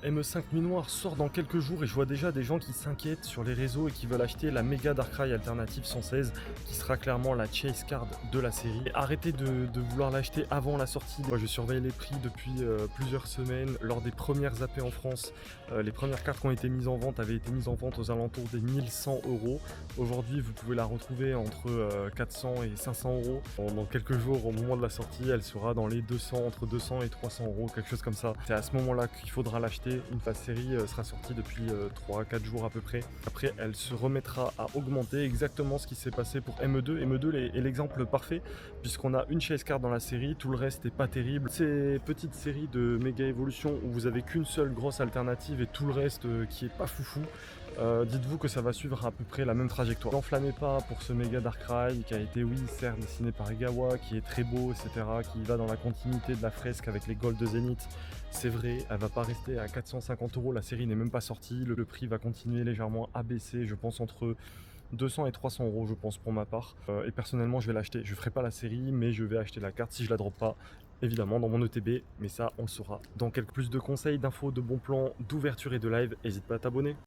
ME5 Nuit Noire sort dans quelques jours et je vois déjà des gens qui s'inquiètent sur les réseaux et qui veulent acheter la méga Darkrai alternative 116 qui sera clairement la chase card de la série. Et arrêtez de vouloir l'acheter avant la sortie. Moi je surveille les prix depuis plusieurs semaines. Lors des premières AP en France, les premières cartes qui ont été mises en vente avaient été mises en vente aux alentours des 1100 €. Aujourd'hui vous pouvez la retrouver entre 400 et 500 €. Dans quelques jours, au moment de la sortie, elle sera dans les 200, entre 200 et 300 €, quelque chose comme ça. C'est à ce moment-là qu'il faudra l'acheter. Une fois la série sera sortie depuis 3-4 jours à peu près. Après, elle se remettra à augmenter, exactement ce qui s'est passé pour ME2. ME2 est l'exemple parfait, puisqu'on a une chase card dans la série, tout le reste n'est pas terrible. Ces petites séries de méga évolution où vous avez qu'une seule grosse alternative et tout le reste qui est pas foufou, dites-vous que ça va suivre à peu près la même trajectoire. N'enflammez pas pour ce méga Darkrai qui a été, oui, certes dessiné par Egawa, qui est très beau, etc., qui va dans la continuité de la fresque avec les Gold de Zénith. C'est vrai, elle va pas rester à 450 €, la série n'est même pas sortie, le prix va continuer légèrement à baisser, je pense entre 200 et 300 € je pense pour ma part. Et personnellement je vais l'acheter, je ferai pas la série mais je vais acheter la carte si je la drop pas. Évidemment dans mon ETB, mais ça on le saura dans quelques plus de conseils, d'infos, de bons plans, d'ouverture et de live, n'hésite pas à t'abonner.